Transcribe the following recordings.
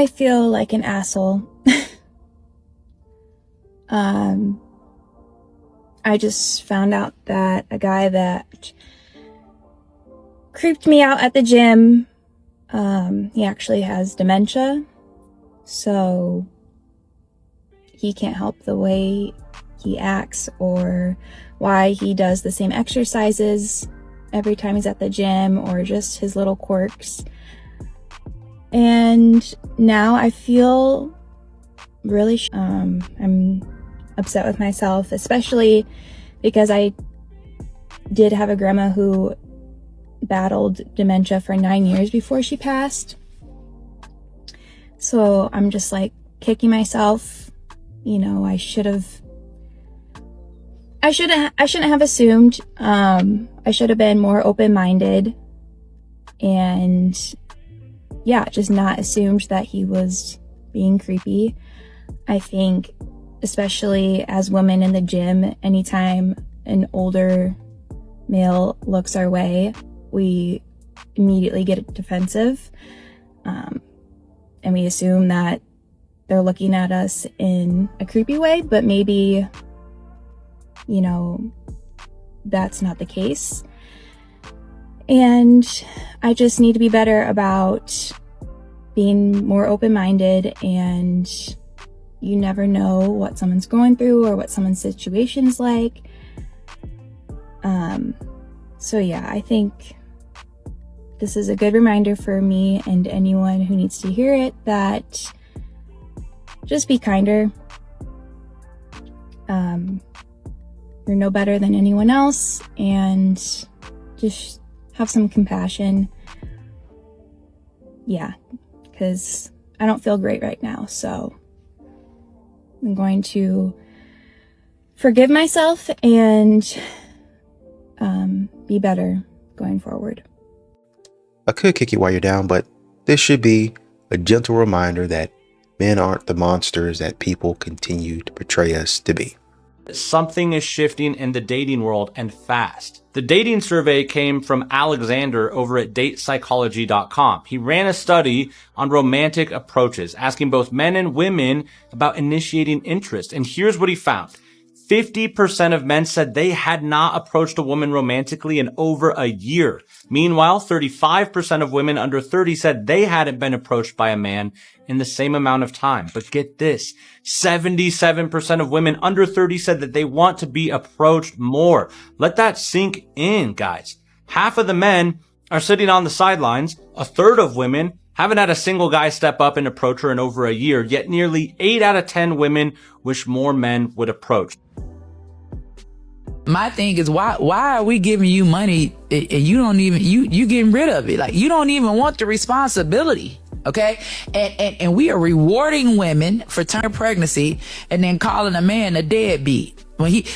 I feel like an asshole. I just found out that a guy that creeped me out at the gym, he actually has dementia, so he can't help the way he acts or why he does the same exercises every time he's at the gym, or just his little quirks. And now I feel really I'm upset with myself, especially because I did have a grandma who battled dementia for 9 years before she passed. So I'm just like kicking myself. You know, I shouldn't have assumed. I should have been more open-minded and just not assumed that he was being creepy. I think, especially as women in the gym, anytime an older male looks our way, we immediately get defensive. And we assume that they're looking at us in a creepy way, but maybe, you know, that's not the case. And I just need to be better about being more open-minded, and you never know what someone's going through or what someone's situation is like. So yeah, I think this is a good reminder for me and anyone who needs to hear it, that just be kinder. You're no better than anyone else, and just have some compassion. Yeah, because I don't feel great right now, so I'm going to forgive myself and be better going forward. I could kick you while you're down, but this should be a gentle reminder that men aren't the monsters that people continue to portray us to be. Something is shifting in the dating world, and fast. The dating survey came from Alexander over at datepsychology.com. He ran a study on romantic approaches, asking both men and women about initiating interest. And here's what he found. 50% of men said they had not approached a woman romantically in over a year. Meanwhile, 35% of women under 30 said they hadn't been approached by a man in the same amount of time. But get this, 77% of women under 30 said that they want to be approached more. Let that sink in, guys. Half of the men are sitting on the sidelines. A third of women haven't had a single guy step up and approach her in over a year, yet nearly 8 out of 10 women wish more men would approach. My thing is, why are we giving you money and you don't even, you getting rid of it? Like, you don't even want the responsibility. Okay. And we are rewarding women for term pregnancy and then calling a man a deadbeat.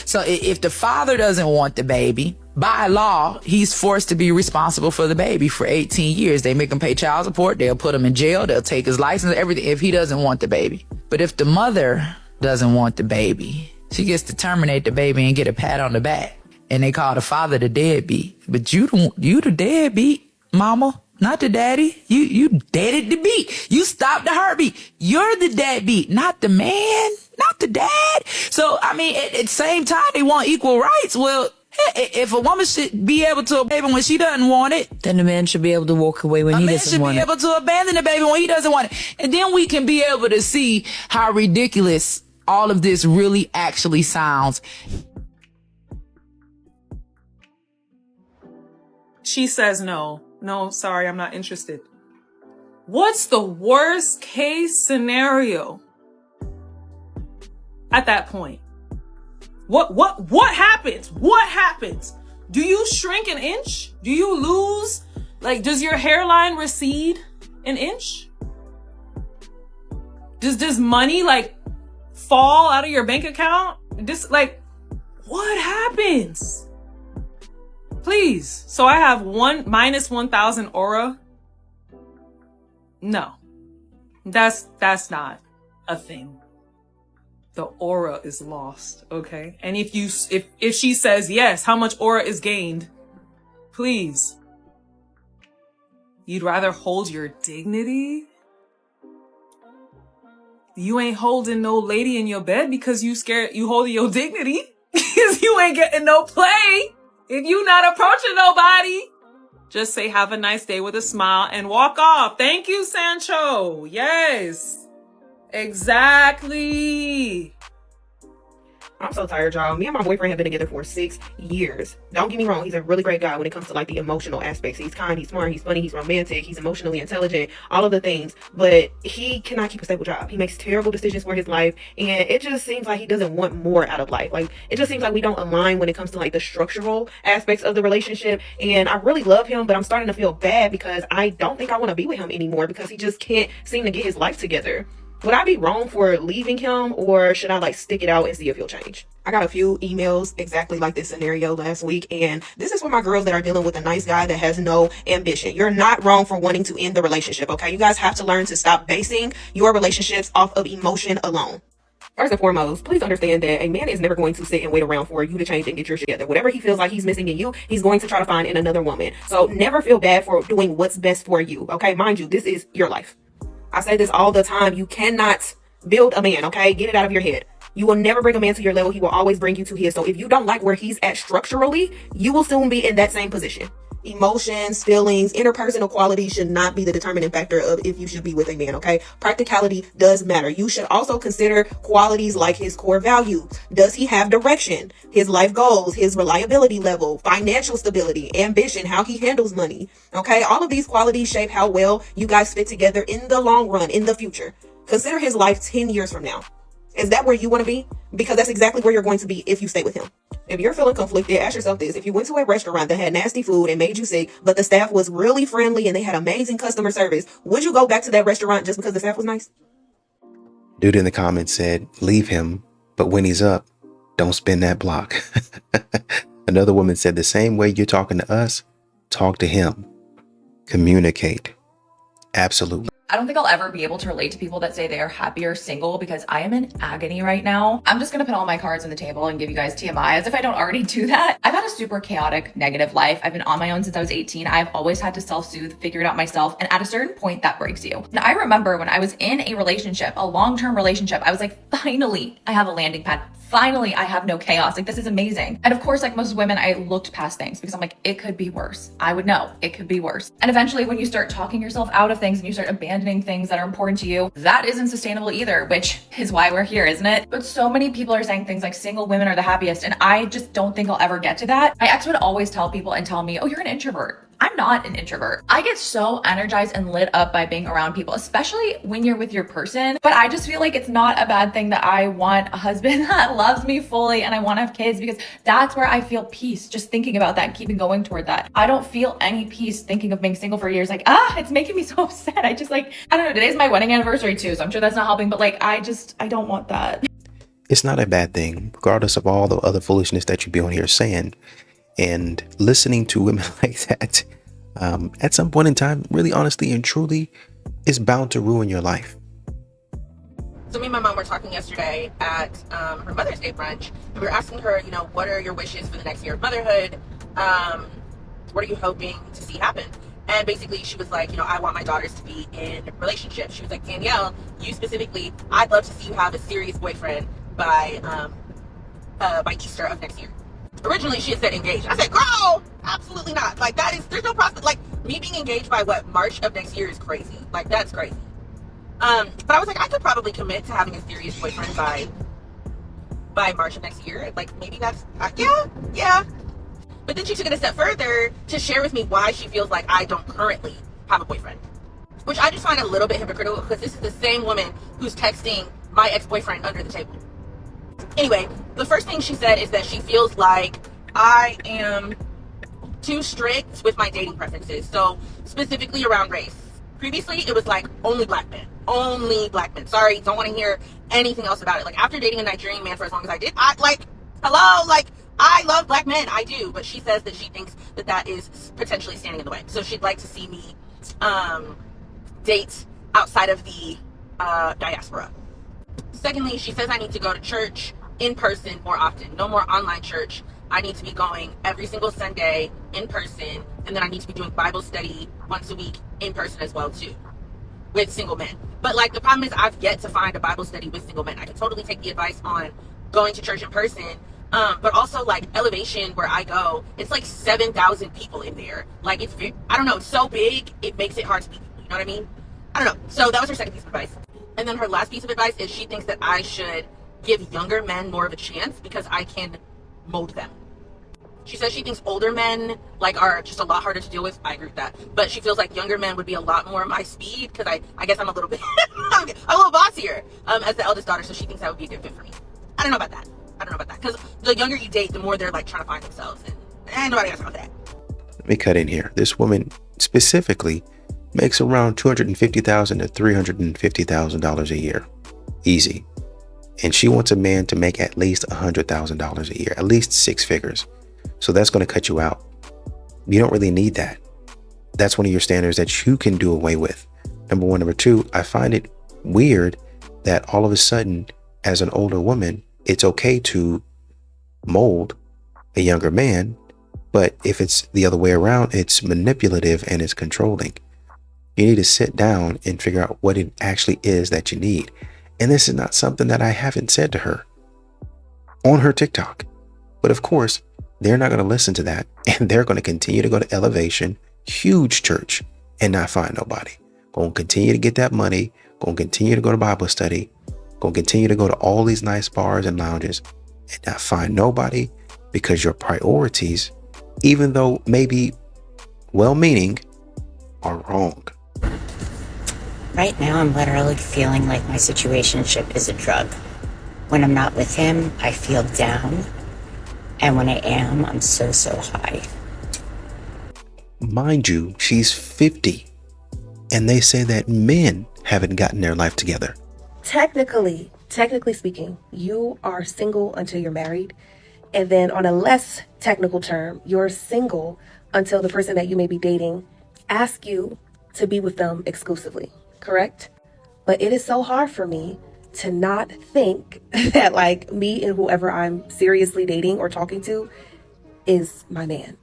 So if the father doesn't want the baby, by law, he's forced to be responsible for the baby for 18 years. They make him pay child support. They'll put him in jail. They'll take his license, everything, if he doesn't want the baby. But if the mother doesn't want the baby, she gets to terminate the baby and get a pat on the back. And they call the father the deadbeat. But you the deadbeat, mama, not the daddy. You deaded the beat. You stopped the heartbeat. You're the deadbeat, not the man, not the dad. So, I mean, at the same time, they want equal rights. Well, if a woman should be able to abandon when she doesn't want it, then the man should be able to walk away when he doesn't want it. A man should be able to abandon the baby when he doesn't want it. And then we can be able to see how ridiculous all of this really actually sounds. She says no, sorry, I'm not interested. What's the worst case scenario at that point? What happens? What happens? Do you shrink an inch? Do you lose? Like, does your hairline recede an inch? Does money like fall out of your bank account? What happens? Please. So I have minus 1,000 aura. No, that's not a thing. The aura is lost. Okay. And if she says yes, how much aura is gained? Please. You'd rather hold your dignity You ain't holding no lady in your bed because you scared you holding your dignity. Because you ain't getting no play. If you not approaching nobody, just say have a nice day with a smile and walk off. Thank you, Sancho. Yes. Exactly. I'm so tired, y'all. Me and my boyfriend have been together for 6 years. Don't get me wrong, he's a really great guy when it comes to like the emotional aspects. He's kind, he's smart, he's funny, he's romantic, he's emotionally intelligent, all of the things. But he cannot keep a stable job. He makes terrible decisions for his life, and it just seems like he doesn't want more out of life. Like, it just seems like we don't align when it comes to like the structural aspects of the relationship. And I really love him, but I'm starting to feel bad because I don't think I want to be with him anymore because he just can't seem to get his life together. Would I be wrong for leaving him, or should I like stick it out and see if he'll change? I got a few emails exactly like this scenario last week, and this is for my girls that are dealing with a nice guy that has no ambition. You're not wrong for wanting to end the relationship, okay? You guys have to learn to stop basing your relationships off of emotion alone. First and foremost, please understand that a man is never going to sit and wait around for you to change and get your shit together. Whatever he feels like he's missing in you, he's going to try to find in another woman. So never feel bad for doing what's best for you, okay? Mind you, this is your life. I say this all the time. You cannot build a man, okay? Get it out of your head. You will never bring a man to your level. He will always bring you to his. So if you don't like where he's at structurally, you will soon be in that same position. Emotions, feelings, interpersonal qualities should not be the determining factor of if you should be with a man, okay? Practicality does matter. You should also consider qualities like his core values. Does he have direction? His life goals, his reliability level, financial stability, ambition, how he handles money, okay? All of these qualities shape how well you guys fit together in the long run, in the future. Consider his life 10 years from now. Is that where you want to be? Because that's exactly where you're going to be if you stay with him. If you're feeling conflicted, ask yourself this. If you went to a restaurant that had nasty food and made you sick, but the staff was really friendly and they had amazing customer service, would you go back to that restaurant just because the staff was nice? Dude in the comments said, leave him, but when he's up, don't spin that block. Another woman said, the same way you're talking to us, talk to him. Communicate. Absolutely. I don't think I'll ever be able to relate to people that say they are happier single because I am in agony right now. I'm just gonna put all my cards on the table and give you guys TMI as if I don't already do that. I've had a super chaotic, negative life. I've been on my own since I was 18. I've always had to self-soothe, figure it out myself. And at a certain point that breaks you. And I remember when I was in a relationship, a long-term relationship, I was like, finally, I have a landing pad. Finally, I have no chaos. Like, this is amazing. And of course, like most women, I looked past things because I'm like, it could be worse. I would know it could be worse. And eventually when you start talking yourself out of things and you start abandoning things that are important to you, that isn't sustainable either, which is why we're here, isn't it? But so many people are saying things like single women are the happiest. And I just don't think I'll ever get to that. My ex would always tell people and tell me, oh, you're an introvert. I'm not an introvert. I get so energized and lit up by being around people, especially when you're with your person. But I just feel like it's not a bad thing that I want a husband that loves me fully and I want to have kids because that's where I feel peace just thinking about that and keeping going toward that. I don't feel any peace thinking of being single for years. Like, it's making me so upset. I just like, I don't know, today's my wedding anniversary too, so I'm sure that's not helping, but like, I don't want that. It's not a bad thing, regardless of all the other foolishness that you be on here saying. And listening to women like that, at some point in time, really honestly and truly, is bound to ruin your life. So me and my mom were talking yesterday at her Mother's Day brunch, and we were asking her, you know, what are your wishes for the next year of motherhood? What are you hoping to see happen? And basically she was like, you know, I want my daughters to be in relationships. She was like, Danielle, you specifically, I'd love to see you have a serious boyfriend by Easter of next year. Originally she had said engaged. I said, girl, absolutely not. Like, there's no prospect. Like, me being engaged by March of next year is crazy. Like, that's crazy. But I was like, I could probably commit to having a serious boyfriend by March of next year. Like, maybe that's, yeah. But then she took it a step further to share with me why she feels like I don't currently have a boyfriend. Which I just find a little bit hypocritical because this is the same woman who's texting my ex-boyfriend under the table. Anyway, the first thing she said is that she feels like I am too strict with my dating preferences. So specifically around race. Previously, it was like only black men. Sorry, don't want to hear anything else about it. Like, after dating a Nigerian man for as long as I did, I love black men. I do. But she says that she thinks that is potentially standing in the way. So she'd like to see me date outside of the diaspora. Secondly, she says I need to go to church in person more often. No more online church. I need to be going every single Sunday in person, and then I need to be doing Bible study once a week in person as well too. with single men. But like the problem is I've yet to find a Bible study with single men. I can totally take the advice on going to church in person. But also like Elevation where I go, it's like 7,000 people in there. Like it's, I don't know, it's so big, it makes it hard to meet people, you know what I mean? I don't know. So that was her second piece of advice. And then her last piece of advice is she thinks that I should give younger men more of a chance because I can mold them. She says she thinks older men like are just a lot harder to deal with. I agree with that. But she feels like younger men would be a lot more my speed because I guess I'm a little bit, I'm a little bossier as the eldest daughter. So she thinks that would be a good fit for me. I don't know about that. Because the younger you date, the more they're like trying to find themselves. And nobody has to know that. Let me cut in here. This woman specifically makes around $250,000 to $350,000 a year. Easy. And she wants a man to make at least $100,000 a year, at least 6 figures. So that's going to cut you out. You don't really need that. That's one of your standards that you can do away with. Number one. Number two, I find it weird that all of a sudden, as an older woman, it's okay to mold a younger man. But if it's the other way around, it's manipulative and it's controlling. You need to sit down and figure out what it actually is that you need. And this is not something that I haven't said to her on her TikTok. But of course, they're not going to listen to that. And they're going to continue to go to Elevation, huge church, and not find nobody. Going to continue to get that money. Going to continue to go to Bible study. Going to continue to go to all these nice bars and lounges and not find nobody because your priorities, even though maybe well-meaning, are wrong. Right now, I'm literally feeling like my situationship is a drug. When I'm not with him, I feel down. And when I am, I'm so high. Mind you, she's 50. And they say that men haven't gotten their life together. Technically speaking, you are single until you're married. And then on a less technical term, you're single until the person that you may be dating asks you to be with them exclusively. Correct? But it is so hard for me to not think that like me and whoever I'm seriously dating or talking to is my man.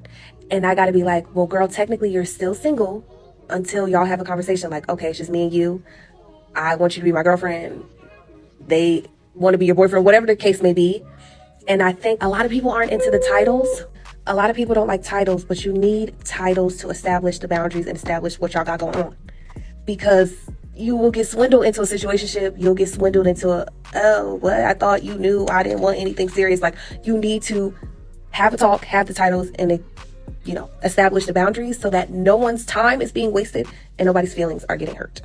And I got to be like, well, girl, technically you're still single until y'all have a conversation like, okay, it's just me and you. I want you to be my girlfriend. They want to be your boyfriend, whatever the case may be. And I think a lot of people aren't into the titles. A lot of people don't like titles, but you need titles to establish the boundaries and establish what y'all got going on. Because you will get swindled into a situationship. You'll get swindled into I thought you knew I didn't want anything serious. Like, you need to have a talk, have the titles, and establish the boundaries so that no one's time is being wasted and nobody's feelings are getting hurt.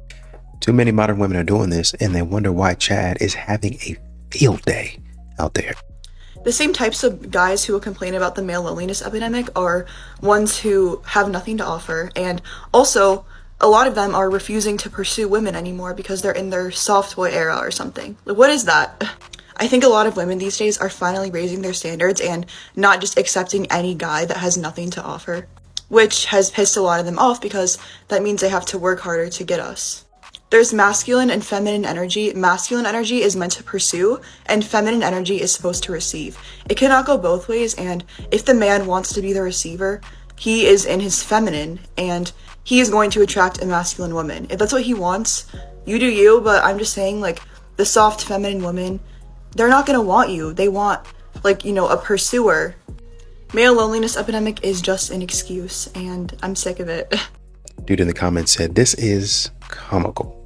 Too many modern women are doing this, and they wonder why Chad is having a field day out there. The same types of guys who will complain about the male loneliness epidemic are ones who have nothing to offer, and also a lot of them are refusing to pursue women anymore because they're in their soft boy era or something. Like, what is that? I think a lot of women these days are finally raising their standards and not just accepting any guy that has nothing to offer, which has pissed a lot of them off because that means they have to work harder to get us. There's masculine and feminine energy. Masculine energy is meant to pursue, and feminine energy is supposed to receive. It cannot go both ways, and if the man wants to be the receiver, he is in his feminine, and he is going to attract a masculine woman. If that's what he wants, you do you, but I'm just saying, like, the soft feminine woman, they're not gonna want you. They want, a pursuer. Male loneliness epidemic is just an excuse, and I'm sick of it. Dude in the comments said, this is comical.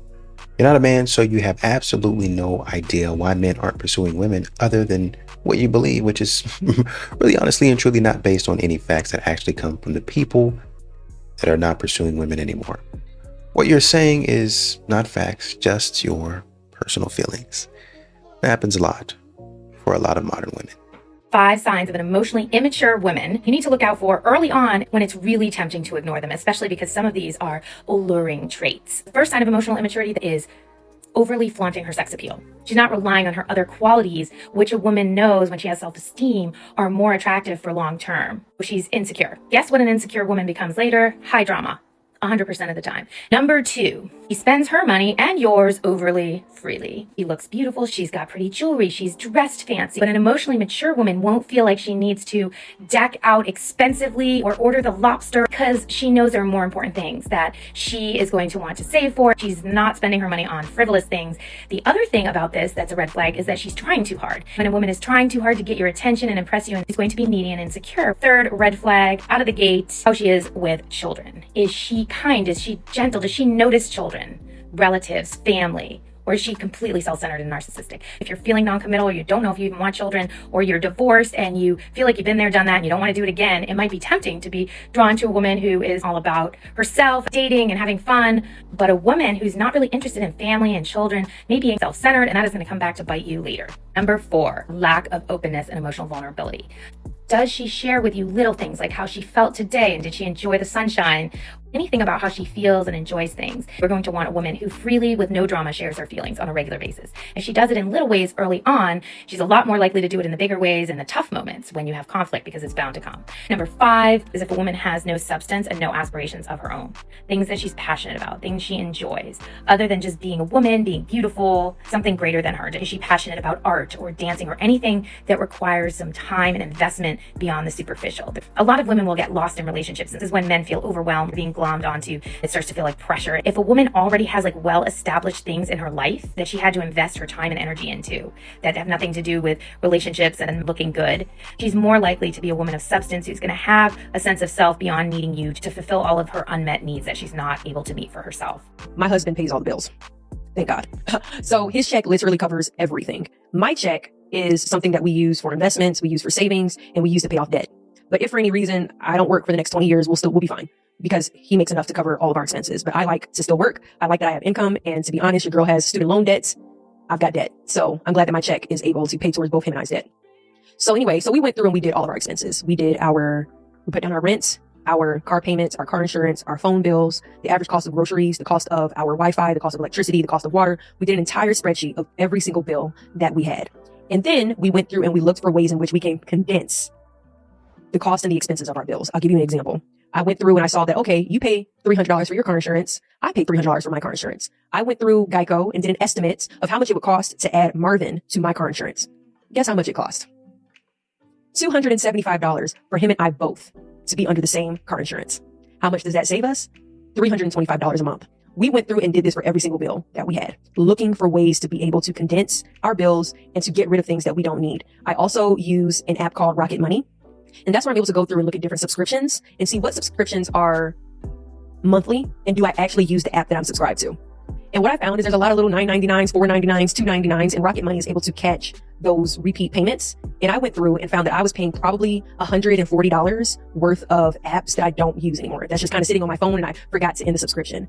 You're not a man, so you have absolutely no idea why men aren't pursuing women other than what you believe, which is really honestly and truly not based on any facts that actually come from the people that are not pursuing women anymore. What you're saying is not facts, just your personal feelings. It happens a lot for a lot of modern women. 5 signs of an emotionally immature woman you need to look out for early on when it's really tempting to ignore them, especially because some of these are alluring traits. The first sign of emotional immaturity is overly flaunting her sex appeal. She's not relying on her other qualities, which a woman knows when she has self-esteem are more attractive for long term. She's insecure. Guess what an insecure woman becomes later? High drama. 100% of the time. Number 2, He spends her money and yours overly freely. He looks beautiful. She's got pretty jewelry. She's dressed fancy. But an emotionally mature woman won't feel like she needs to deck out expensively or order the lobster because she knows there are more important things that she is going to want to save for. She's not spending her money on frivolous things. The other thing about this that's a red flag is that she's trying too hard. When a woman is trying too hard to get your attention and impress you, and is going to be needy and insecure. Third red flag out of the gate, how she is with children. Is she kind? Is she gentle? Does she notice children, relatives, family? Or is she completely self-centered and narcissistic? If you're feeling non-committal, or you don't know if you even want children, or you're divorced and you feel like you've been there, done that, and you don't want to do it again, it might be tempting to be drawn to a woman who is all about herself, dating and having fun. But a woman who's not really interested in family and children may be self-centered, and that is going to come back to bite you later. Number 4, lack of openness and emotional vulnerability. Does she share with you little things like how she felt today, and did she enjoy the sunshine? Anything about how she feels and enjoys things. We're going to want a woman who freely, with no drama, shares her feelings on a regular basis. If she does it in little ways early on, she's a lot more likely to do it in the bigger ways in the tough moments when you have conflict, because it's bound to come. Number 5 is if a woman has no substance and no aspirations of her own. Things that she's passionate about, things she enjoys, other than just being a woman, being beautiful, something greater than her. Is she passionate about art or dancing or anything that requires some time and investment beyond the superficial? A lot of women will get lost in relationships. This is when men feel overwhelmed, being glommed onto. It starts to feel like pressure. If a woman already has like well-established things in her life that she had to invest her time and energy into that have nothing to do with relationships and looking good, she's more likely to be a woman of substance who's going to have a sense of self beyond needing you to fulfill all of her unmet needs that she's not able to meet for herself. My husband pays all the bills. Thank God. So his check literally covers everything. My check is something that we use for investments, we use for savings, and we use to pay off debt. But if for any reason I don't work for the next 20 years, we'll be fine, because he makes enough to cover all of our expenses. But I like to still work. I like that I have income. And to be honest, your girl has student loan debts. I've got debt. So I'm glad that my check is able to pay towards both him and I's debt. So anyway, so we went through and we did all of our expenses. We put down our rent, our car payments, our car insurance, our phone bills, the average cost of groceries, the cost of our Wi-Fi, the cost of electricity, the cost of water. We did an entire spreadsheet of every single bill that we had. And then we went through and we looked for ways in which we can condense the cost and the expenses of our bills. I'll give you an example. I went through and I saw that, okay, you pay $300 for your car insurance. I pay $300 for my car insurance. I went through Geico and did an estimate of how much it would cost to add Marvin to my car insurance. Guess how much it cost? $275 for him and I both to be under the same car insurance. How much does that save us? $325 a month. We went through and did this for every single bill that we had, looking for ways to be able to condense our bills and to get rid of things that we don't need. I also use an app called Rocket Money. And that's where I'm able to go through and look at different subscriptions and see what subscriptions are monthly and do I actually use the app that I'm subscribed to. And what I found is there's a lot of little $9.99s, $4.99s, $2.99s, and Rocket Money is able to catch those repeat payments. And I went through and found that I was paying probably $140 worth of apps that I don't use anymore. That's just kind of sitting on my phone and I forgot to end the subscription.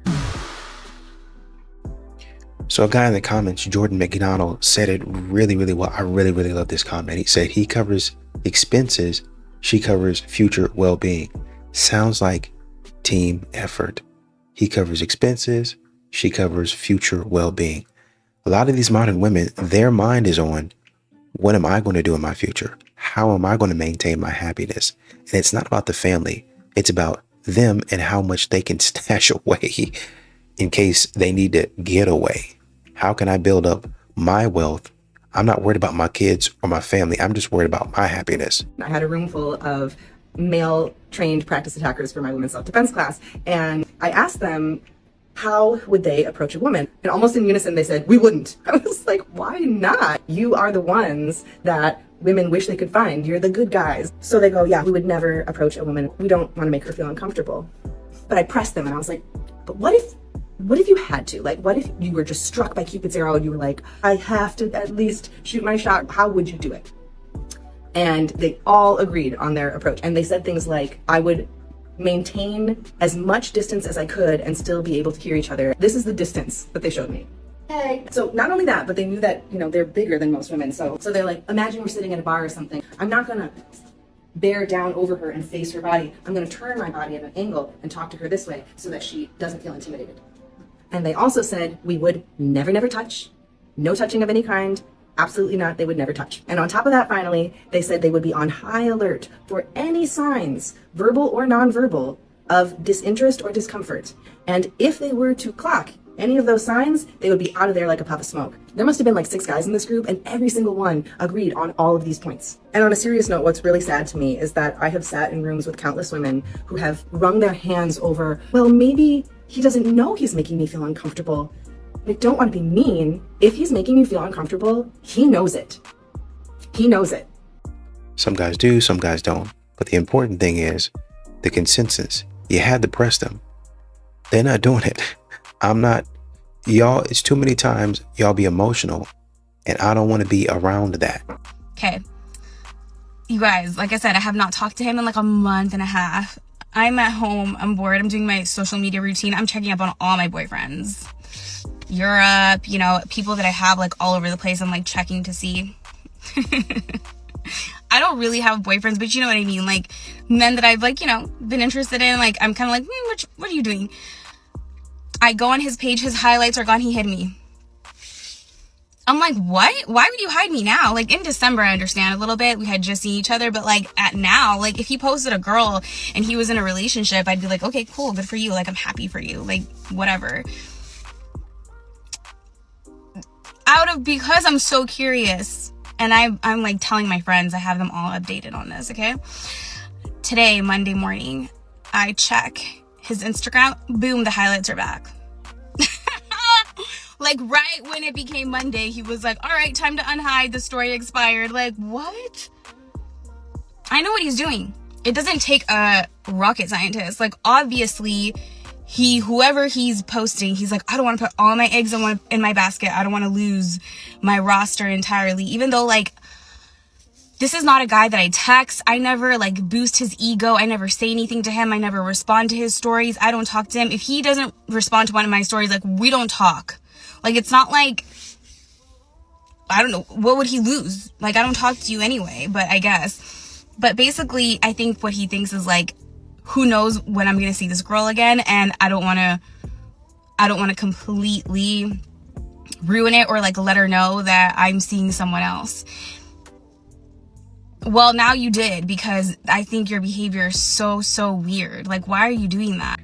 So a guy in the comments, Jordan McDonald, said it really, really well. I really, really love this comment. He said he covers expenses, she covers future well-being. Sounds like team effort. He covers expenses, she covers future well-being. A lot of these modern women, their mind is on, what am I going to do in my future? How am I going to maintain my happiness? And it's not about the family. It's about them and how much they can stash away in case they need to get away. How can I build up my wealth? I'm not worried about my kids or my family. I'm just worried about my happiness. I had a room full of male trained practice attackers for my women's self-defense class. And I asked them, how would they approach a woman? And almost in unison, they said, we wouldn't. I was like, why not? You are the ones that women wish they could find. You're the good guys. So they go, yeah, we would never approach a woman. We don't want to make her feel uncomfortable. But I pressed them and I was like, but what if you had to? Like, what if you were just struck by Cupid's arrow and you were like, I have to at least shoot my shot. How would you do it? And they all agreed on their approach. And they said things like, I would maintain as much distance as I could and still be able to hear each other. This is the distance that they showed me. Hey. So not only that, but they knew that, they're bigger than most women. So they're like, imagine we're sitting at a bar or something. I'm not gonna bear down over her and face her body. I'm gonna turn my body at an angle and talk to her this way so that she doesn't feel intimidated. And they also said we would never touch, no touching of any kind, absolutely not, they would never touch. And on top of that, finally, they said they would be on high alert for any signs, verbal or nonverbal, of disinterest or discomfort. And if they were to clock Any of those signs, they would be out of there like a puff of smoke. There must have been like 6 guys in this group, and every single one agreed on all of these points. And on a serious note, what's really sad to me is that I have sat in rooms with countless women who have wrung their hands over, well, maybe he doesn't know he's making me feel uncomfortable. I don't want to be mean. If he's making you feel uncomfortable, he knows it. He knows it. Some guys do, some guys don't. But the important thing is the consensus. You had to press them. They're not doing it. I'm not. Y'all, it's too many times y'all be emotional, and I don't want to be around that. Okay. You guys, like I said, I have not talked to him in like a month and a half. I'm at home. I'm bored. I'm doing my social media routine. I'm checking up on all my boyfriends. Europe, you know, people that I have like all over the place. I'm like checking to see. I don't really have boyfriends, but you know what I mean? Like men that I've like, you know, been interested in. Like I'm kind of like, what are you doing? I go on his page, his highlights are gone, he hid me. I'm like, what? Why would you hide me now? Like in December, I understand a little bit. We had just seen each other, but like at now, like if he posted a girl and he was in a relationship, I'd be like, okay, cool, good for you. Like I'm happy for you, like whatever. Because I'm so curious, and I'm like telling my friends, I have them all updated on this, okay? Today, Monday morning, I check his Instagram, boom, the highlights are back. Like right when it became Monday, he was like, all right, time to unhide, the story expired. Like, what? I know what he's doing. It doesn't take a rocket scientist. Like, obviously, whoever he's posting, he's like, I don't want to put all my eggs in my basket. I don't want to lose my roster entirely. Even though, like, this is not a guy that I text. I never, like, boost his ego. I never say anything to him. I never respond to his stories. I don't talk to him. If he doesn't respond to one of my stories, like, we don't talk. Like, it's not like, I don't know, what would he lose? Like, I don't talk to you anyway, but I guess. But basically, I think what he thinks is, like, who knows when I'm going to see this girl again, and I don't want to completely ruin it or, like, let her know that I'm seeing someone else. Well, now you did, because I think your behavior is so weird. Like, why are you doing that?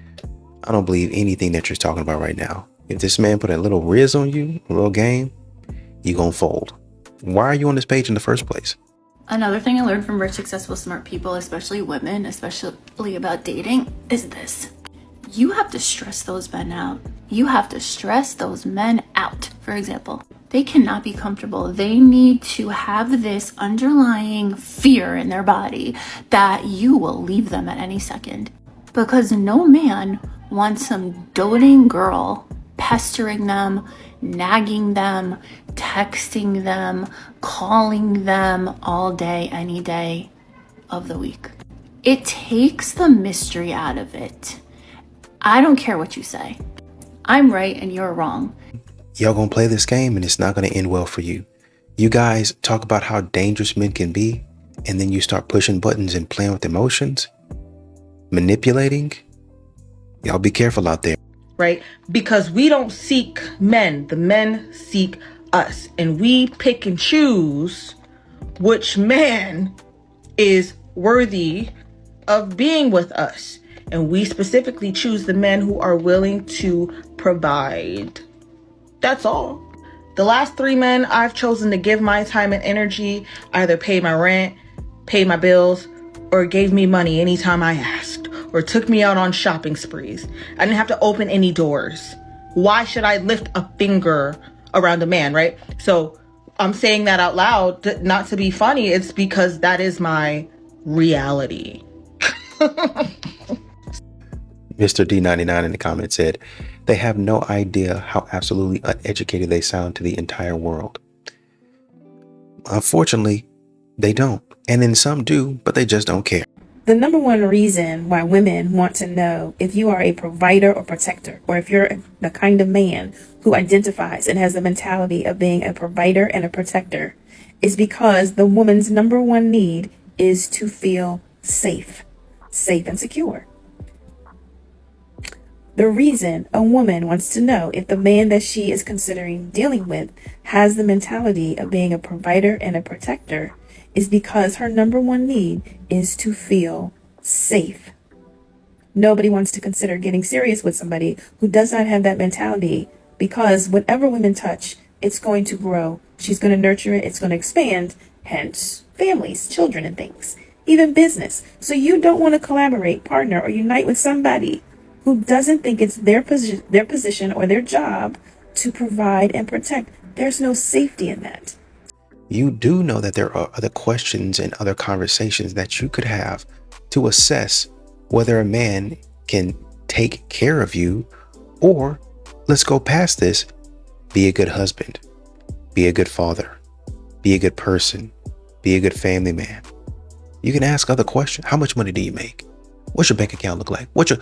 I don't believe anything that you're talking about right now. If this man put a little riz on you, a little game, you gonna fold. Why are you on this page in the first place? Another thing I learned from rich, successful, smart people, especially women, especially about dating, is this. You have to stress those men out. You have to stress those men out. For example, they cannot be comfortable. They need to have this underlying fear in their body that you will leave them at any second. Because no man wants some doting girl pestering them, nagging them, texting them, calling them all day, any day of the week. It takes the mystery out of it. I don't care what you say. I'm right and you're wrong. Y'all gonna play this game and it's not gonna end well for you. You guys talk about how dangerous men can be, and then you start pushing buttons and playing with emotions, manipulating. Y'all be careful out there. Right? Because we don't seek men. The men seek us. And we pick and choose which man is worthy of being with us. And we specifically choose the men who are willing to provide. That's all. The last 3 men I've chosen to give my time and energy either paid my rent, paid my bills, or gave me money anytime I asked, or took me out on shopping sprees. I didn't have to open any doors. Why should I lift a finger around a man, right? So I'm saying that out loud, not to be funny. It's because that is my reality. Mr. D99 in the comments said, they have no idea how absolutely uneducated they sound to the entire world. Unfortunately, they don't. And then some do, but they just don't care. The number one reason why women want to know if you are a provider or protector, or if you're the kind of man who identifies and has the mentality of being a provider and a protector, is because the woman's number one need is to feel safe and secure. The reason a woman wants to know if the man that she is considering dealing with has the mentality of being a provider and a protector is because her number one need is to feel safe. Nobody wants to consider getting serious with somebody who does not have that mentality because whatever women touch, it's going to grow. She's going to nurture it. It's going to expand, hence families, children, and things, even business. So you don't want to collaborate, partner, or unite with somebody who doesn't think it's their position or their job to provide and protect. There's no safety in that. You do know that there are other questions and other conversations that you could have to assess whether a man can take care of you, or let's go past this, be a good husband, be a good father, be a good person, be a good family man. You can ask other questions. How much money do you make? What's your bank account look like? What's your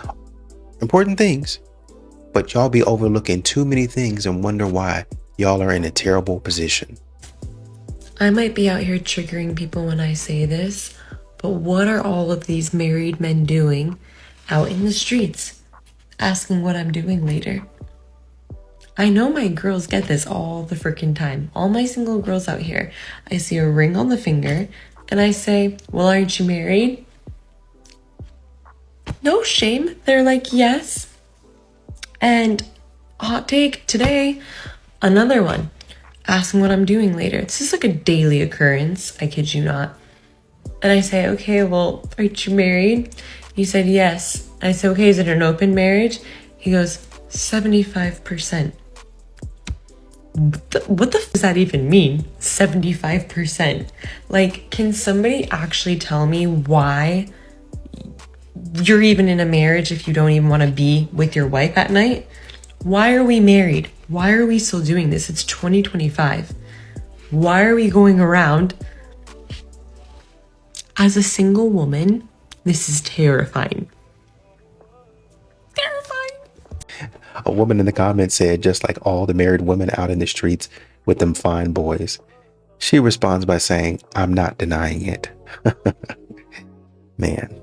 important things? But y'all be overlooking too many things and wonder why y'all are in a terrible position. I might be out here triggering people when I say this, but what are all of these married men doing out in the streets, asking what I'm doing later? I know my girls get this all the freaking time. All my single girls out here, I see a ring on the finger and I say, well, aren't you married? No shame. They're like, yes. And hot take today, another one, asking what I'm doing later. This is like a daily occurrence, I kid you not. And I say, okay, well, aren't you married? He said, yes. I said, okay, is it an open marriage? He goes, 75%. What the f does that even mean? 75%. Like, can somebody actually tell me why you're even in a marriage if you don't even want to be with your wife at night? Why are we married? Why are we still doing this? It's 2025. Why are we going around as a single woman? This is terrifying. A woman in the comments said, just like all the married women out in the streets with them fine boys. She responds by saying, I'm not denying it. Man.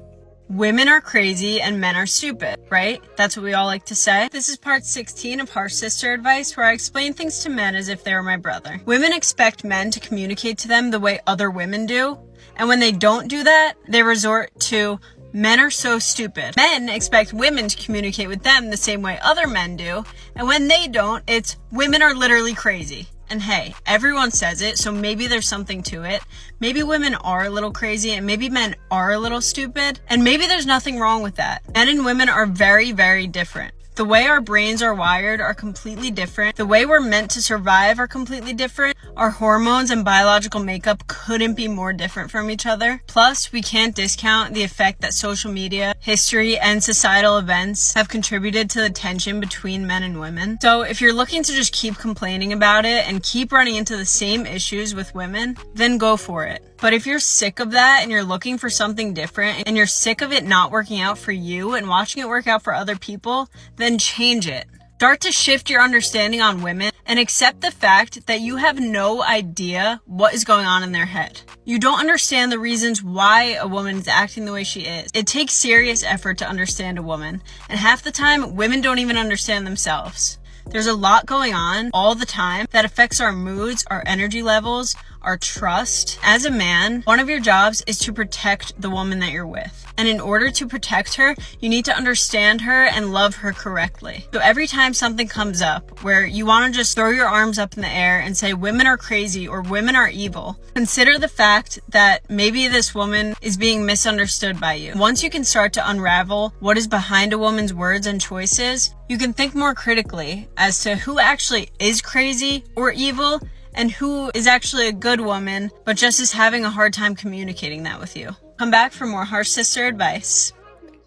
Women are crazy and men are stupid, right? That's what we all like to say. This is part 16 of Harsh Sister Advice, where I explain things to men as if they were my brother. Women expect men to communicate to them the way other women do. And when they don't do that, they resort to, men are so stupid. Men expect women to communicate with them the same way other men do. And when they don't, it's, women are literally crazy. And hey, everyone says it, so maybe there's something to it. Maybe women are a little crazy and maybe men are a little stupid. And maybe there's nothing wrong with that. Men and women are very, very different. The way our brains are wired are completely different. The way we're meant to survive are completely different. Our hormones and biological makeup couldn't be more different from each other. Plus, we can't discount the effect that social media, history, and societal events have contributed to the tension between men and women. So if you're looking to just keep complaining about it and keep running into the same issues with women, then go for it. But if you're sick of that and you're looking for something different and you're sick of it not working out for you and watching it work out for other people, then change it. Start to shift your understanding on women and accept the fact that you have no idea what is going on in their head. You don't understand the reasons why a woman is acting the way she is. It takes serious effort to understand a woman, and half the time, women don't even understand themselves. There's a lot going on all the time that affects our moods, our energy levels, our trust. As a man, one of your jobs is to protect the woman that you're with. And in order to protect her, you need to understand her and love her correctly. So every time something comes up where you want to just throw your arms up in the air and say women are crazy or women are evil, consider the fact that maybe this woman is being misunderstood by you. Once you can start to unravel what is behind a woman's words and choices, you can think more critically as to who actually is crazy or evil and who is actually a good woman, but just is having a hard time communicating that with you. Come back for more Harsh Sister Advice.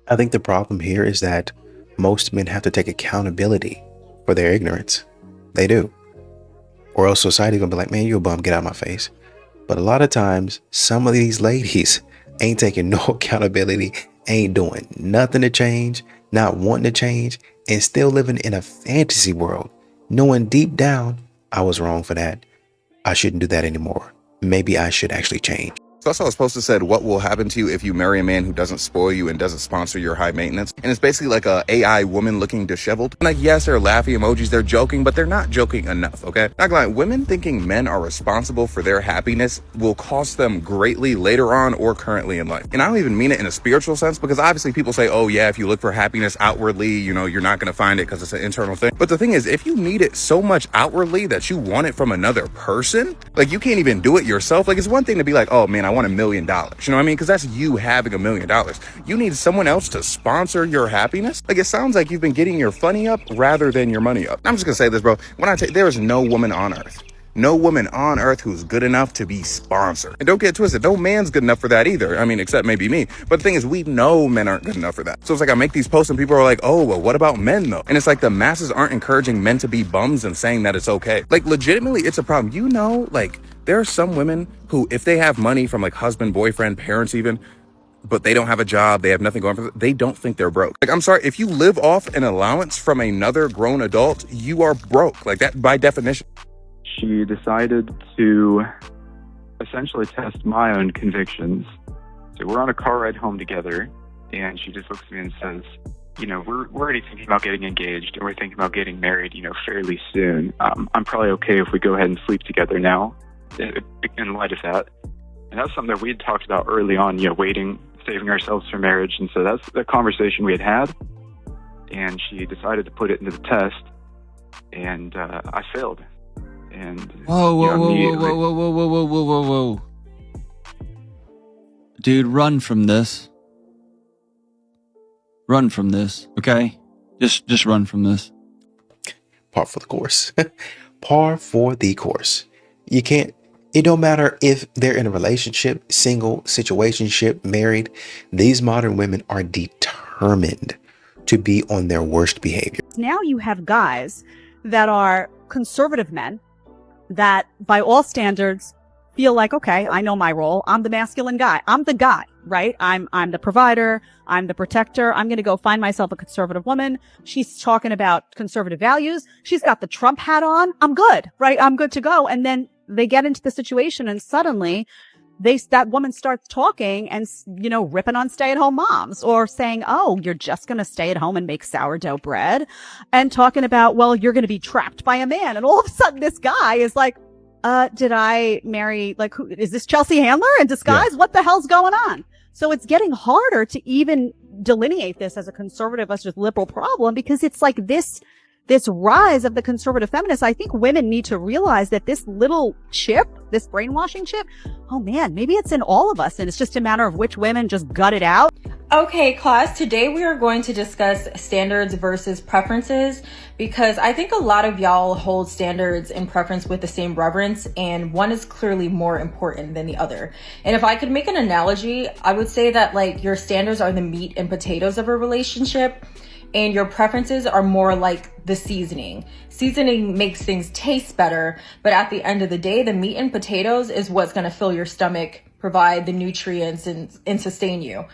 I think the problem here is that most men have to take accountability for their ignorance. They do. Or else society gonna be like, man, you a bum, get out of my face. But a lot of times, some of these ladies ain't taking no accountability, ain't doing nothing to change, not wanting to change, and still living in a fantasy world, knowing deep down, I was wrong for that. I shouldn't do that anymore. Maybe I should actually change. So that's how it's supposed to said, what will happen to you if you marry a man who doesn't spoil you and doesn't sponsor your high maintenance? And it's basically like a AI woman looking disheveled. And like, yes, they're laughing emojis, they're joking, but they're not joking enough, okay? Not gonna lie, women thinking men are responsible for their happiness will cost them greatly later on or currently in life. And I don't even mean it in a spiritual sense, because obviously people say, oh yeah, if you look for happiness outwardly, you know, you're not gonna find it because it's an internal thing. But the thing is, if you need it so much outwardly that you want it from another person, like you can't even do it yourself. Like, it's one thing to be like, oh man, I want $1 million. You know what I mean? Because that's you having $1 million. You need someone else to sponsor your happiness. Like, it sounds like you've been getting your funny up rather than your money up. I'm just gonna say this, bro. When I tell you, there is no woman on earth who's good enough to be sponsored. And don't get twisted, no man's good enough for that either. I mean, except maybe me. But the thing is, we know men aren't good enough for that. So it's like I make these posts and people are like, oh, well, what about men though? And it's like the masses aren't encouraging men to be bums and saying that it's okay. Like, legitimately, it's a problem. You know, like, there are some women who, if they have money from like husband, boyfriend, parents even, but they don't have a job, they have nothing going for them, they don't think they're broke. Like, I'm sorry, if you live off an allowance from another grown adult, you are broke. Like, that by definition. She decided to essentially test my own convictions. So we're on a car ride home together, and she just looks at me and says, you know, we're already thinking about getting engaged, and we're thinking about getting married, you know, fairly soon. I'm probably okay if we go ahead and sleep together now, in light of that. And that's something that we had talked about early on, you know, waiting, saving ourselves for marriage. And so that's the conversation we had. And she decided to put it into the test, and I failed. And Whoa. Dude, run from this. Run from this, okay? Just run from this. Par for the course. Par for the course. You can't, it don't matter if they're in a relationship, single, situationship, married. These modern women are determined to be on their worst behavior. Now you have guys that are conservative men that by all standards feel like, okay, I know my role. I'm the masculine guy. I'm the guy, right? I'm the provider. I'm the protector. I'm going to go find myself a conservative woman. She's talking about conservative values. She's got the Trump hat on. I'm good, right? I'm good to go. And then they get into the situation and suddenly that woman starts talking and, you know, ripping on stay-at-home moms or saying, oh, you're just going to stay at home and make sourdough bread, and talking about, well, you're going to be trapped by a man. And all of a sudden this guy is like, did I marry, like, who is this, Chelsea Handler in disguise? Yeah. What the hell's going on? So it's getting harder to even delineate this as a conservative versus liberal problem, because it's like this rise of the conservative feminists. I think women need to realize that this little chip, this brainwashing chip, oh man, maybe it's in all of us, and it's just a matter of which women just gut it out. Okay, class, today we are going to discuss standards versus preferences, because I think a lot of y'all hold standards and preference with the same reverence, and one is clearly more important than the other. And if I could make an analogy, I would say that, like, your standards are the meat and potatoes of a relationship, and your preferences are more like the seasoning. Seasoning makes things taste better, but at the end of the day, the meat and potatoes is what's going to fill your stomach, provide the nutrients, and sustain you.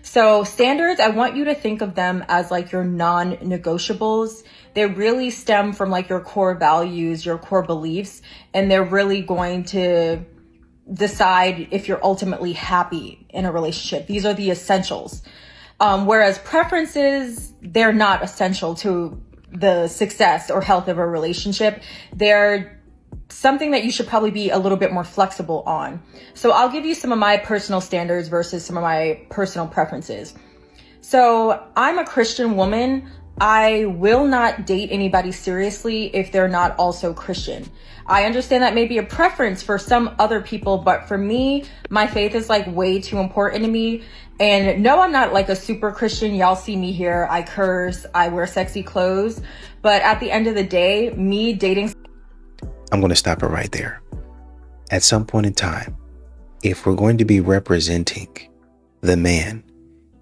So standards, I want you to think of them as like your non-negotiables. They really stem from like your core values, your core beliefs, and they're really going to decide if you're ultimately happy in a relationship. These are the essentials. Whereas preferences, they're not essential to the success or health of a relationship. They're something that you should probably be a little bit more flexible on. So I'll give you some of my personal standards versus some of my personal preferences. So I'm a Christian woman. I will not date anybody seriously if they're not also Christian. I understand that may be a preference for some other people, but for me, my faith is like way too important to me. And no, I'm not like a super Christian. Y'all see me here. I curse, I wear sexy clothes. But at the end of the day, me dating... I'm going to stop it right there. At some point in time, if we're going to be representing the man,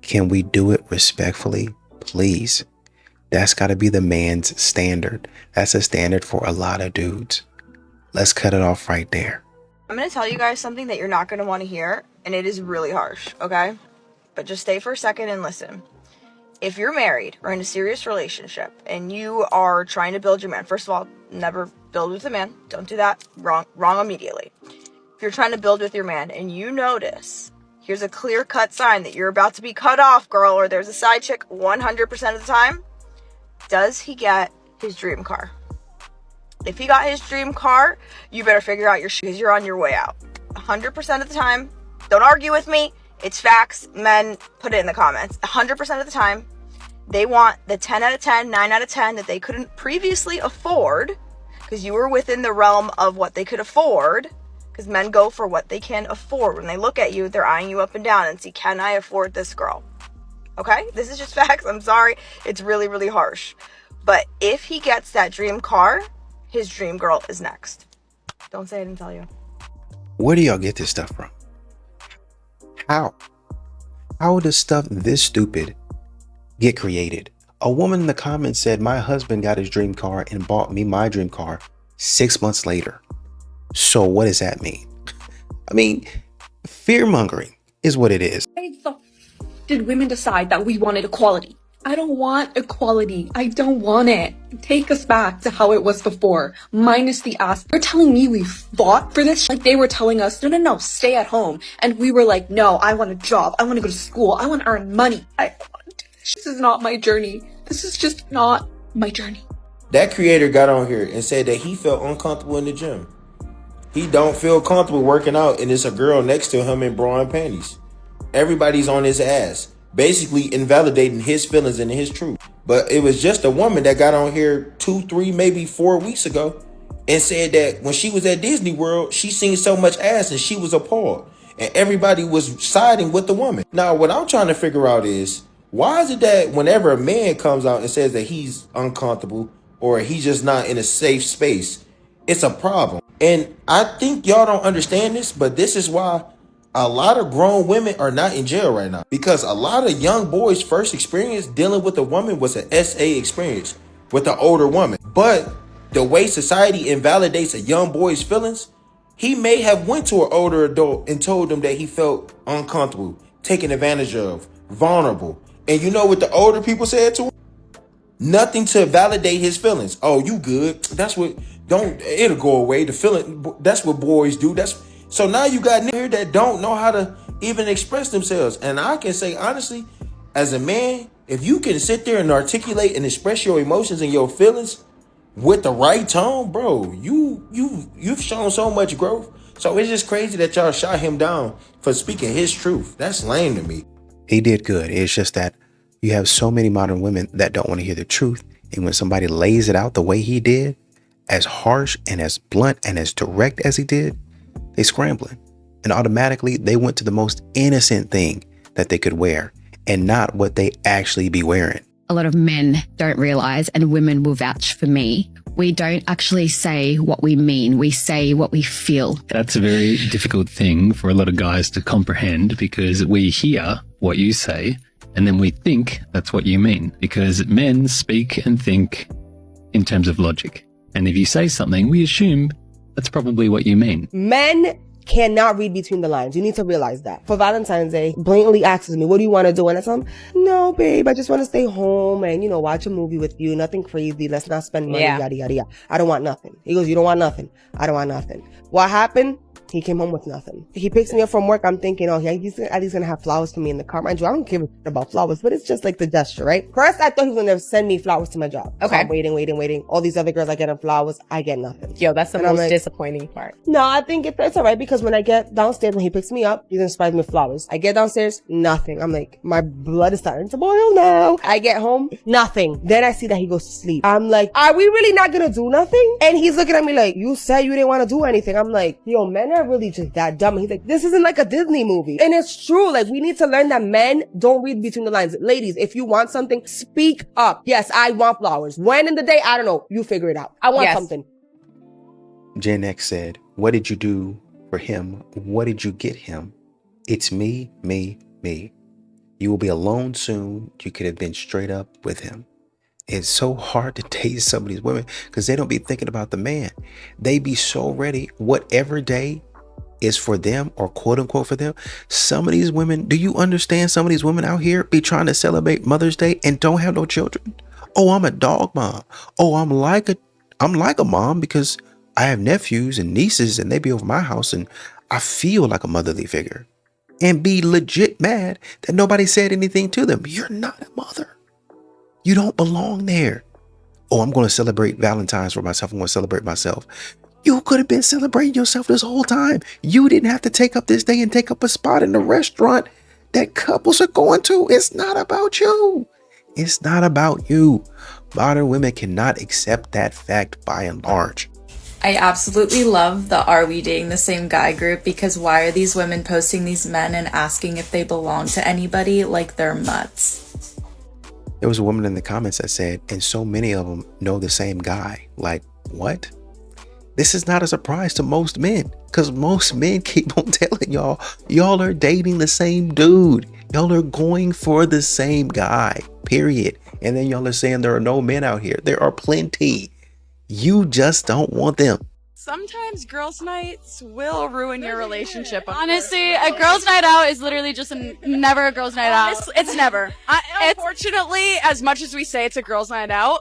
can we do it respectfully? Please. That's got to be the man's standard. That's a standard for a lot of dudes. Let's cut it off right there. I'm going to tell you guys something that you're not going to want to hear, and it is really harsh, okay? But just stay for a second and listen. If you're married or in a serious relationship and you are trying to build your man, first of all, never build with a man. Don't do that. Wrong immediately. if you're trying to build with your man and you notice here's a clear-cut sign that you're about to be cut off, girl, or there's a side chick 100% of the time, does he get his dream car? If he got his dream car, you better figure out your shoes. You're on your way out. 100% of the time, don't argue with me. It's facts. Men, put it in the comments. 100% of the time, they want the 10 out of 10, 9 out of 10 that they couldn't previously afford because you were within the realm of what they could afford, because men go for what they can afford. When they look at you, they're eyeing you up and down and see, can I afford this girl? Okay? This is just facts. I'm sorry. It's really, really harsh. But if he gets that dream car, his dream girl is next. Don't say I didn't tell you. Where do y'all get this stuff from? How? How does stuff this stupid get created? A woman in the comments said, my husband got his dream car and bought me my dream car 6 months later. So what does that mean? I mean, fear mongering is what it is. Why the did women decide that we wanted equality? I don't want equality. I don't want it. Take us back to how it was before, minus the ass. You're telling me we fought for this? Like they were telling us, no, stay at home. And we were like, no, I want a job. I want to go to school. I want to earn money. I want to do this. This is not my journey. This is just not my journey. That creator got on here and said that he felt uncomfortable in the gym. He don't feel comfortable working out and there's a girl next to him in bra and panties. Everybody's on his ass, basically invalidating his feelings and his truth. But it was just a woman that got on here 2, 3, maybe 4 weeks ago and said that when she was at Disney World, she seen so much ass and she was appalled. And everybody was siding with the woman. Now, what I'm trying to figure out is, why is it that whenever a man comes out and says that he's uncomfortable or he's just not in a safe space, it's a problem? And I think y'all don't understand this, but this is why a lot of grown women are not in jail right now, because a lot of young boys' first experience dealing with a woman was an SA experience with an older woman. But the way society invalidates a young boy's feelings, he may have went to an older adult and told them that he felt uncomfortable, taken advantage of, vulnerable. And you know what the older people said to him? Nothing to validate his feelings. Oh, you good. That's what, it'll go away. The feeling, that's what boys do. So now you got niggas here that don't know how to even express themselves. And I can say honestly, as a man, if you can sit there and articulate and express your emotions and your feelings with the right tone, bro, you've shown so much growth. So it's just crazy that y'all shot him down for speaking his truth. That's lame to me. He did good. It's just that you have so many modern women that don't want to hear the truth. And when somebody lays it out the way he did, as harsh and as blunt and as direct as he did, they scrambling. And automatically they went to the most innocent thing that they could wear and not what they actually be wearing. A lot of men don't realize, and women will vouch for me, we don't actually say what we mean. We say what we feel. That's a very difficult thing for a lot of guys to comprehend, because we hear what you say and then we think that's what you mean, because men speak and think in terms of logic. And if you say something, we assume that's probably what you mean. Men cannot read between the lines. You need to realize that. For Valentine's Day, blatantly asks me, what do you want to do? And I tell him, no, babe, I just want to stay home and, watch a movie with you. Nothing crazy. Let's not spend money, yada, yada, yada. I don't want nothing. He goes, you don't want nothing. I don't want nothing. What happened? He came home with nothing. He picks me up from work. I'm thinking, he's at least gonna have flowers for me in the car. Mind you, I don't give a shit about flowers, but it's just like the gesture, right? First, I thought he was gonna send me flowers to my job. Okay. So I'm waiting. All these other girls are getting flowers. I get nothing. Yo, that's the most disappointing part. No, I think it's all right, because when I get downstairs, when he picks me up, he's gonna surprise me with flowers. I get downstairs, nothing. I'm like, my blood is starting to boil now. I get home, nothing. Then I see that he goes to sleep. I'm like, are we really not gonna do nothing? And he's looking at me like, you said you didn't want to do anything. I'm like, yo, men are really just that dumb. He's like, this isn't like a Disney movie. And it's true. Like, we need to learn that men don't read between the lines. Ladies, if you want something, speak up. Yes, I want flowers. When in the day, I don't know. You figure it out. I want something. Gen X said, what did you do for him? What did you get him? It's me, me, me. You will be alone soon. You could have been straight up with him. It's so hard to date some of these women because they don't be thinking about the man. They be so ready. Whatever day is for them, or quote unquote for them. Some of these women, do you understand? Some of these women out here be trying to celebrate Mother's Day and don't have no children. Oh, I'm a dog mom. Oh, I'm like a mom because I have nephews and nieces and they be over my house and I feel like a motherly figure and be legit mad that nobody said anything to them. You're not a mother. You don't belong there. Oh, I'm going to celebrate Valentine's for myself. I'm going to celebrate myself. You could have been celebrating yourself this whole time. You didn't have to take up this day and take up a spot in the restaurant that couples are going to. It's not about you. It's not about you. Modern women cannot accept that fact by and large. I absolutely love the "Are we dating the same guy" group, because why are these women posting these men and asking if they belong to anybody like they're mutts? There was a woman in the comments that said, and so many of them know the same guy. Like, what? This is not a surprise to most men, because most men keep on telling y'all are dating the same dude. Y'all are going for the same guy, period. And then y'all are saying there are no men out here. There are plenty. You just don't want them. Sometimes girls' nights will ruin your relationship. Honestly, a girls' night out is literally just never a girls' night out. It's never. Unfortunately, as much as we say it's a girls' night out,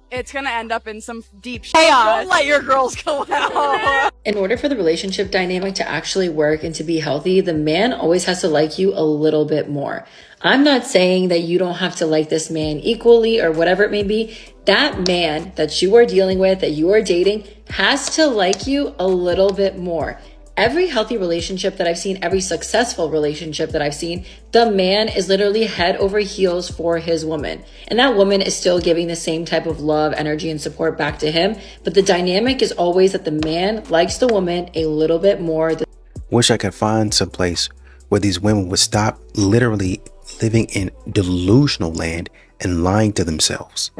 it's gonna end up in some deep chaos. Don't let your girls go out. In order for the relationship dynamic to actually work and to be healthy, the man always has to like you a little bit more. I'm not saying that you don't have to like this man equally or whatever it may be. That man that you are dealing with, that you are dating, has to like you a little bit more. Every healthy relationship that I've seen, every successful relationship that I've seen, the man is literally head over heels for his woman. And that woman is still giving the same type of love, energy, and support back to him. But the dynamic is always that the man likes the woman a little bit more. Wish I could find some place where these women would stop literally living in delusional land and lying to themselves.